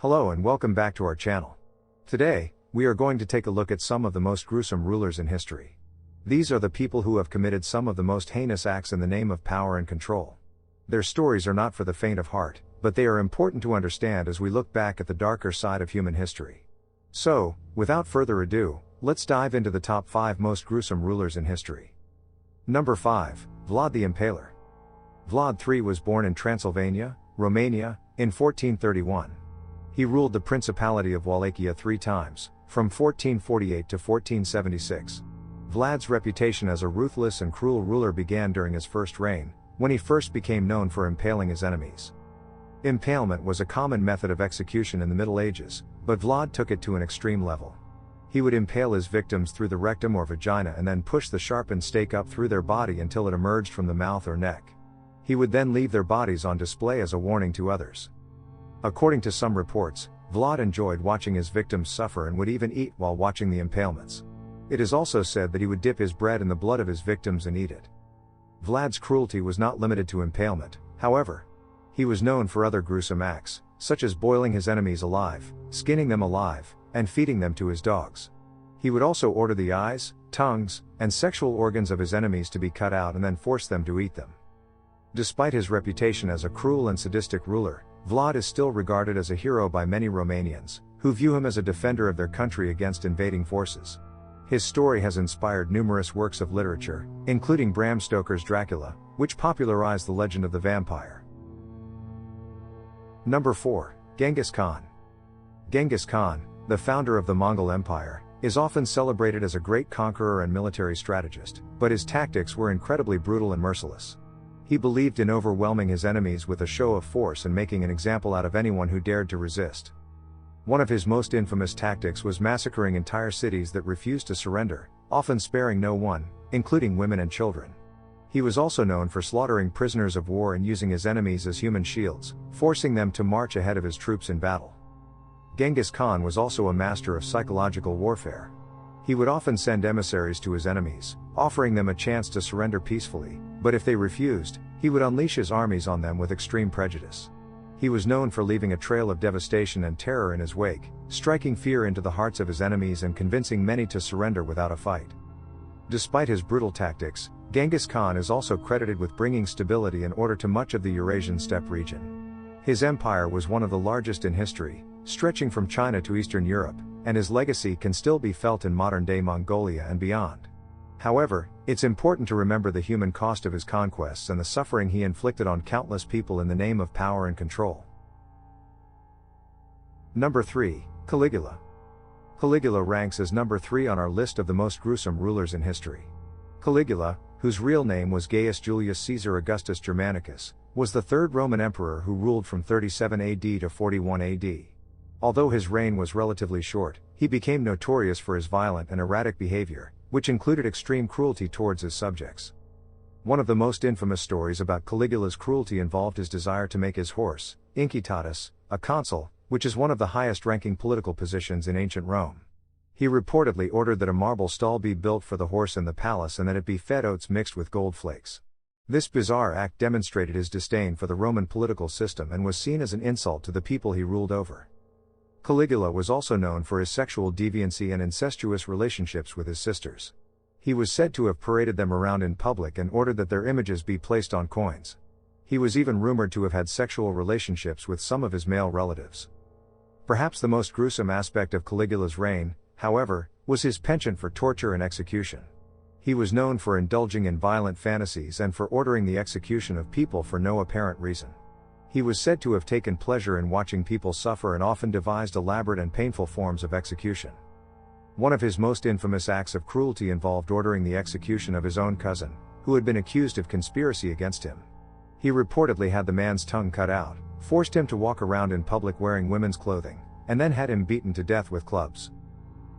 Hello and welcome back to our channel. Today, we are going to take a look at some of the most gruesome rulers in history. These are the people who have committed some of the most heinous acts in the name of power and control. Their stories are not for the faint of heart, but they are important to understand as we look back at the darker side of human history. So, without further ado, let's dive into the top 5 most gruesome rulers in history. Number 5, Vlad the Impaler. Vlad III was born in Transylvania, Romania, in 1431. He ruled the Principality of Wallachia 3 times, from 1448 to 1476. Vlad's reputation as a ruthless and cruel ruler began during his first reign, when he first became known for impaling his enemies. Impalement was a common method of execution in the Middle Ages, but Vlad took it to an extreme level. He would impale his victims through the rectum or vagina and then push the sharpened stake up through their body until it emerged from the mouth or neck. He would then leave their bodies on display as a warning to others. According to some reports, Vlad enjoyed watching his victims suffer and would even eat while watching the impalements. It is also said that he would dip his bread in the blood of his victims and eat it. Vlad's cruelty was not limited to impalement, however. He was known for other gruesome acts, such as boiling his enemies alive, skinning them alive, and feeding them to his dogs. He would also order the eyes, tongues, and sexual organs of his enemies to be cut out and then force them to eat them. Despite his reputation as a cruel and sadistic ruler, Vlad is still regarded as a hero by many Romanians, who view him as a defender of their country against invading forces. His story has inspired numerous works of literature, including Bram Stoker's Dracula, which popularized the legend of the vampire. Number 4, Genghis Khan. Genghis Khan, the founder of the Mongol Empire, is often celebrated as a great conqueror and military strategist, but his tactics were incredibly brutal and merciless. He believed in overwhelming his enemies with a show of force and making an example out of anyone who dared to resist. One of his most infamous tactics was massacring entire cities that refused to surrender, often sparing no one, including women and children. He was also known for slaughtering prisoners of war and using his enemies as human shields, forcing them to march ahead of his troops in battle. Genghis Khan was also a master of psychological warfare. He would often send emissaries to his enemies, offering them a chance to surrender peacefully, but if they refused, he would unleash his armies on them with extreme prejudice. He was known for leaving a trail of devastation and terror in his wake, striking fear into the hearts of his enemies and convincing many to surrender without a fight. Despite his brutal tactics, Genghis Khan is also credited with bringing stability and order to much of the Eurasian steppe region. His empire was one of the largest in history, stretching from China to Eastern Europe, and his legacy can still be felt in modern-day Mongolia and beyond. However, it's important to remember the human cost of his conquests and the suffering he inflicted on countless people in the name of power and control. Number 3, Caligula. Caligula ranks as number 3 on our list of the most gruesome rulers in history. Caligula, whose real name was Gaius Julius Caesar Augustus Germanicus, was the third Roman emperor who ruled from 37 AD to 41 AD. Although his reign was relatively short, he became notorious for his violent and erratic behavior, which included extreme cruelty towards his subjects. One of the most infamous stories about Caligula's cruelty involved his desire to make his horse, Incitatus, a consul, which is one of the highest-ranking political positions in ancient Rome. He reportedly ordered that a marble stall be built for the horse in the palace and that it be fed oats mixed with gold flakes. This bizarre act demonstrated his disdain for the Roman political system and was seen as an insult to the people he ruled over. Caligula was also known for his sexual deviancy and incestuous relationships with his sisters. He was said to have paraded them around in public and ordered that their images be placed on coins. He was even rumored to have had sexual relationships with some of his male relatives. Perhaps the most gruesome aspect of Caligula's reign, however, was his penchant for torture and execution. He was known for indulging in violent fantasies and for ordering the execution of people for no apparent reason. He was said to have taken pleasure in watching people suffer and often devised elaborate and painful forms of execution. One of his most infamous acts of cruelty involved ordering the execution of his own cousin, who had been accused of conspiracy against him. He reportedly had the man's tongue cut out, forced him to walk around in public wearing women's clothing, and then had him beaten to death with clubs.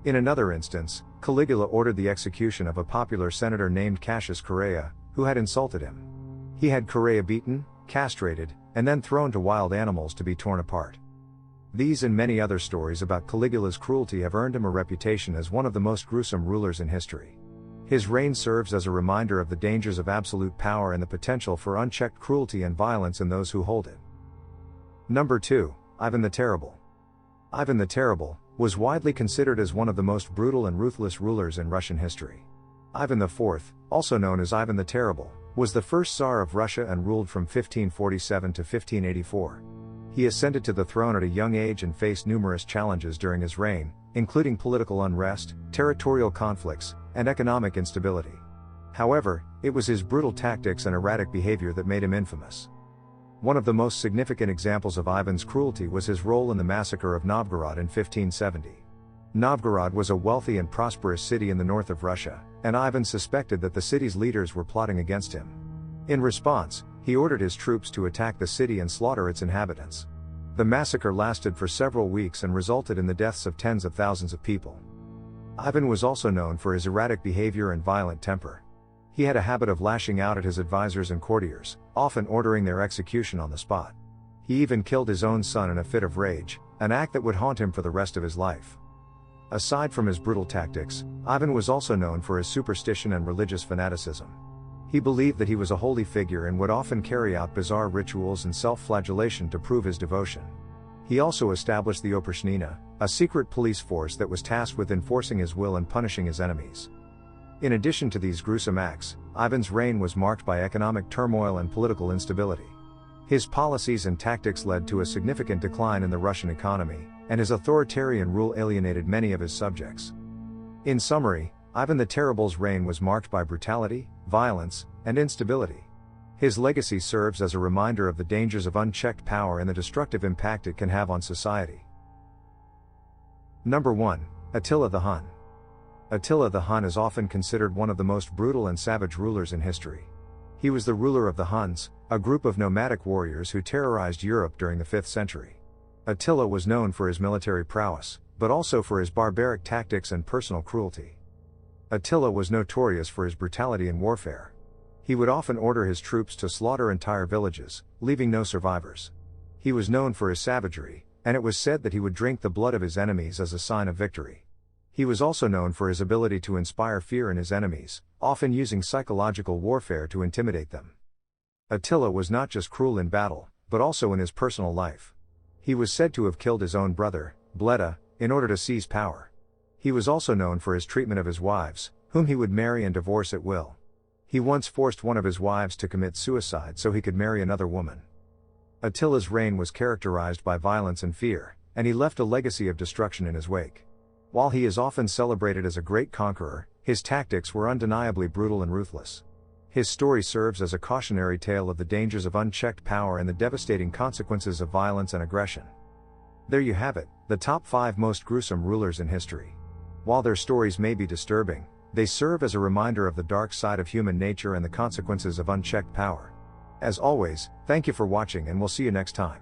In another instance, Caligula ordered the execution of a popular senator named Cassius Correa, who had insulted him. He had Correa beaten, castrated, and then thrown to wild animals to be torn apart. These and many other stories about Caligula's cruelty have earned him a reputation as one of the most gruesome rulers in history. His reign serves as a reminder of the dangers of absolute power and the potential for unchecked cruelty and violence in those who hold it. Number 2, Ivan the Terrible. Ivan the Terrible was widely considered as one of the most brutal and ruthless rulers in Russian history. Ivan IV, also known as Ivan the Terrible, was the first Tsar of Russia and ruled from 1547 to 1584. He ascended to the throne at a young age and faced numerous challenges during his reign, including political unrest, territorial conflicts, and economic instability. However, it was his brutal tactics and erratic behavior that made him infamous. One of the most significant examples of Ivan's cruelty was his role in the massacre of Novgorod in 1570. Novgorod was a wealthy and prosperous city in the north of Russia, and Ivan suspected that the city's leaders were plotting against him. In response, he ordered his troops to attack the city and slaughter its inhabitants. The massacre lasted for several weeks and resulted in the deaths of tens of thousands of people. Ivan was also known for his erratic behavior and violent temper. He had a habit of lashing out at his advisors and courtiers, often ordering their execution on the spot. He even killed his own son in a fit of rage, an act that would haunt him for the rest of his life. Aside from his brutal tactics, Ivan was also known for his superstition and religious fanaticism. He believed that he was a holy figure and would often carry out bizarre rituals and self-flagellation to prove his devotion. He also established the Oprichnina, a secret police force that was tasked with enforcing his will and punishing his enemies. In addition to these gruesome acts, Ivan's reign was marked by economic turmoil and political instability. His policies and tactics led to a significant decline in the Russian economy, and his authoritarian rule alienated many of his subjects. In summary, Ivan the Terrible's reign was marked by brutality, violence, and instability. His legacy serves as a reminder of the dangers of unchecked power and the destructive impact it can have on society. Number 1. Attila the Hun. Attila the Hun is often considered one of the most brutal and savage rulers in history. He was the ruler of the Huns, a group of nomadic warriors who terrorized Europe during the 5th century. Attila was known for his military prowess, but also for his barbaric tactics and personal cruelty. Attila was notorious for his brutality in warfare. He would often order his troops to slaughter entire villages, leaving no survivors. He was known for his savagery, and it was said that he would drink the blood of his enemies as a sign of victory. He was also known for his ability to inspire fear in his enemies, often using psychological warfare to intimidate them. Attila was not just cruel in battle, but also in his personal life. He was said to have killed his own brother, Bleda, in order to seize power. He was also known for his treatment of his wives, whom he would marry and divorce at will. He once forced one of his wives to commit suicide so he could marry another woman. Attila's reign was characterized by violence and fear, and he left a legacy of destruction in his wake. While he is often celebrated as a great conqueror, his tactics were undeniably brutal and ruthless. His story serves as a cautionary tale of the dangers of unchecked power and the devastating consequences of violence and aggression. There you have it, the top 5 most gruesome rulers in history. While their stories may be disturbing, they serve as a reminder of the dark side of human nature and the consequences of unchecked power. As always, thank you for watching and we'll see you next time.